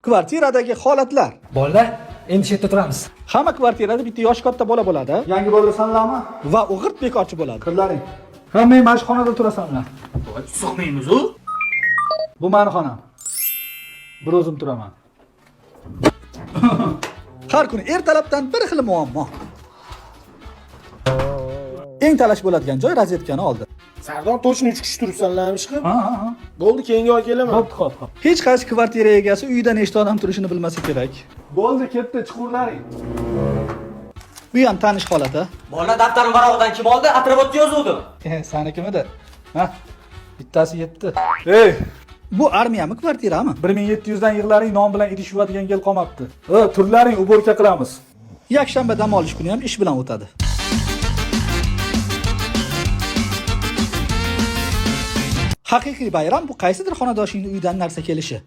Kvartiradagi holatlar. Bolalar, endi shu yerda turamiz. Hamma kvartirada bitta yosh katta bola bo'ladi. Yangi bola sanlarmi? Va o'g'irt bekorchi bo'ladi. Qizlaring. Hammang mana shu xonada turasanlar. Sig'maymiz u. Bu meni xonam. Bir o'zim turaman. Har kuni ertalabdan bir xil muammo. Eng talash bo'ladigan joy razvedkani oldi. Sardor точно 3 kishi turibsanlarmi ishqib? Ha. Bo'ldi, keyingi oy kelaman. Xo'p. Hech qaysi kvartira egasi uyida nechta odam turishini bilmasa kerak. Bo'ldi, ketdi, chiqurlaring. Bu ham tanish holat a. Bola daftarim varog'idan kim oldi? Atrofotga yozuvdim. Sanikimidi? Ha. Bittasi yetdi. Ey, Bu armiyami, kvartirami? 1700 dan yig'laring non bilan idish yuvadigan kel qolmabdi. Turlaring, uborka qilamiz. Yakshanba dam olish kuni ham ish bilan o'tadi. Haqiqiy bayram bu qaysidir xonadoshingning uyidan narsa kelishi.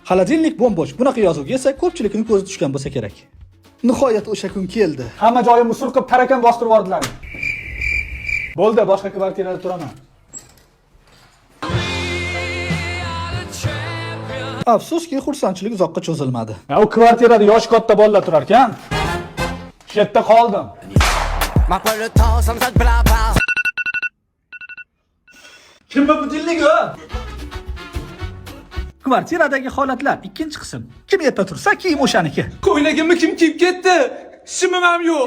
Xolodilnik bo'm-bo'sh. Bunaqa yozuvga esa ko'pchilikning ko'zi tushgan bo'lsa kerak. Nihoyat o'sha kun keldi. Hamma joyim musul qilib tarakan bostirib yubordilar. Bo'ldi, boshqa kvartirada turaman. Afsuski, xursandchilik uzoqqa cho'zilmadi. U kvartirada yosh katta bolalar turar ekan. Shu yerda qoldim. Kim bu dillik o? Kvartiradagi holatlar ikkinchi qism. Kim yerda tursa, kiyim o'shaniki. Ko'ylagimni kim kiyib ketdi? Shimim ham yo'q.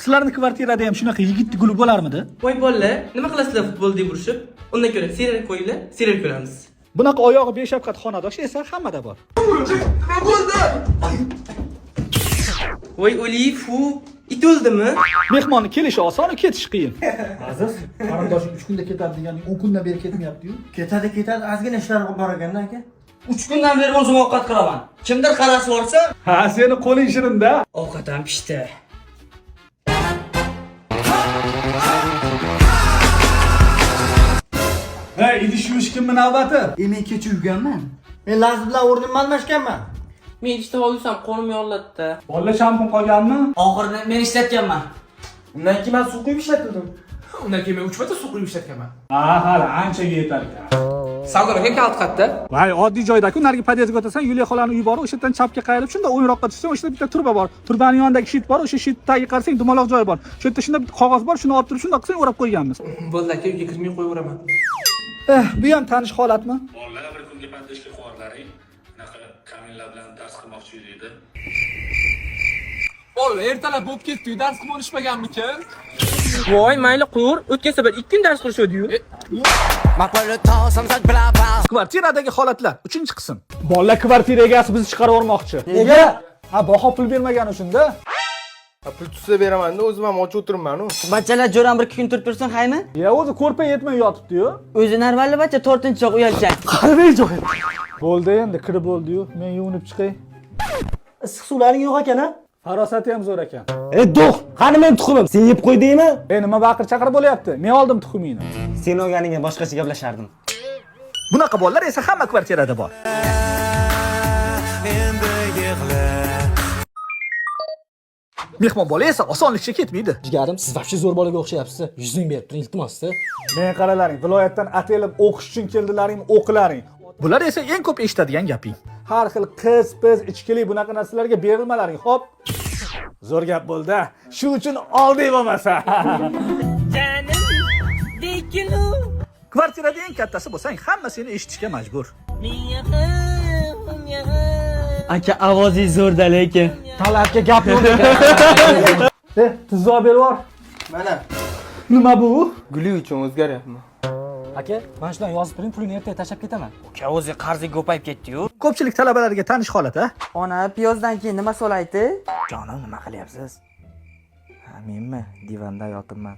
Sizlarning kvartirada ham shunaqa yigitli guli bo'larmidi? Voy bolalar, nima qilasizlar futbol deb urishib? Undan ko'ra serial qo'yinglar, serial ko'ramiz. Bunaqa oyog'i beshafqat xonadosh esa hammada bor. Voy o'li, fu, it o'ldimi? Mehmonni kelishi oson, ketishi qiyin. Aziz, qarindoshing 3 kunda ketadi deganing 10 kundan beri ketmayapti-yu. Ketadi, ozgina ishlar bor ekan-da aka. 3 kundan beri o'zim ovqat qilaman. Kimdir qarasi borsa, Ha, seni qo'ling shirin-da. ovqat ham pishdi. Hey, idish yuvish kimmi navbati? men kecha yurganman. Men Laziz bilan o'rnimni almashganman. Men ishda olsam qo'lim yorlatdi. Bola shampun qolganmi? Oxirida men ishlatganman. Undan keyin men suv quyib ishlatdim. Undan keyin men 3 marta suv quyib ishlatganman. Hali anchaga yetar ekan. Sardor aka kalt qayerda? Voy, oddiy joyda-ku, narigi podyezdga o'tasan, Yuliya xolani uyi bor, o'sha yerdan chapga qayrilib, shunda o'yinroqqa tushsang, o'sha yerda bitta turba bor. Turbaning yonidagi shit bor, o'sha shit tagiga qarasang, dumaloq joy bor. Shu yerda shunda bitta qog'oz bor, shuni olib turib, shundoq qilsang o'rab qo'yganmiz. Bo'ldi aka, uyga kirmay qo'yaveraman. Bu ham tanish holatmi? Bolalar bir kunga pandashga qo'rlaring. Bunaqa kaminlar bilan dars qilmoqchi edi. Bolalar ertalab bo'lib ketdi, dars qilib olishmaganmikin? Voy, mayli qur, o'tgan safar 2 kun dars qilishdi-yu. Kvartiradagi holatlar 3-qism. Bolalar kvartira egasi bizni chiqarib yubormoqchi. Nega? Ha, baho pul bermagani uchun-da. Pul tutsa beraman-da, o'zim ham och o'tiribman-ku. Bachalar jo'ram 1 kun turib tursin, haymi? Ya o'zi ko'rpa yetmay yotibdi-yu. O'zi normalni bacha 4-choq uyalchan. Qarabey joy. Bo'ldi endi, kirib bo'ldi-yu. Men yuvinib chiqay. Issiq suvlaring yo'q ekan-a? Farosati ham zo'r ekan. Do'q, qani men tuxumim? Sen yeb qo'y deymi? Nima baqir-chaqir bo'lyapti? Men oldim tuxumingni. Sen olganingga boshqacha gaplashardim. Bunaqa bolalar esa hamma kvartirada bor. Mehmon bola esa osonlikcha ketmaydi. Jigarim, siz vaqti zo'r bolaga o'xshayapsiz. 100 ming berib turing, iltimos-da. Men qaralaring, viloyatdan atelib o'qish uchun keldilaring, o'qilaring. Bular esa eng ko'p eshitadigan gaping. Har xil qiz, piz, ichkilik bunaqa narsalarga berilmalaring, xo'p? Zo'r gap bo'ldi. Shu uchun olding bo'lmasa. Janim, dekilu. Kvartirada eng kattasi bo'lsang, hamma seni eshitishga majbur. Aka, ovozingiz zo'rda lekin. Talabga gap yo'q ekan. Tuzok berib yubor. Mana, Nima bu? guli uchun o'zgaryapman. Aka, men shundan yozib turing, pulini ertaga tashlab ketaman. Aka, o'zi qarzi ko'payib ketdi-yu. Ko'pchilik talabalarga tanish holat, a? Ona, piyozdan keyin nima so'laydi? Jonim, nima qilyapsiz? Menmi divanda yotibman.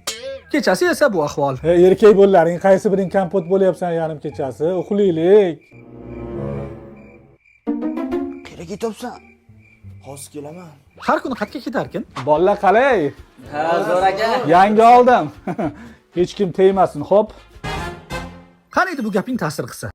Kechasi esa bu ahvol. Erkak bo'llaring, qaysi biring kompot bo'lyapsan yarim kechasi? Uxlaylik. Kerak ketibsan. Hozir kelaman. Har kuni qatga ketarkin? Bolalar qalay? Ha, zo'r aka. Yangi oldim. Hech kim tegmasin, xo'p? Qaniydi bu gaping ta'sir qilsa?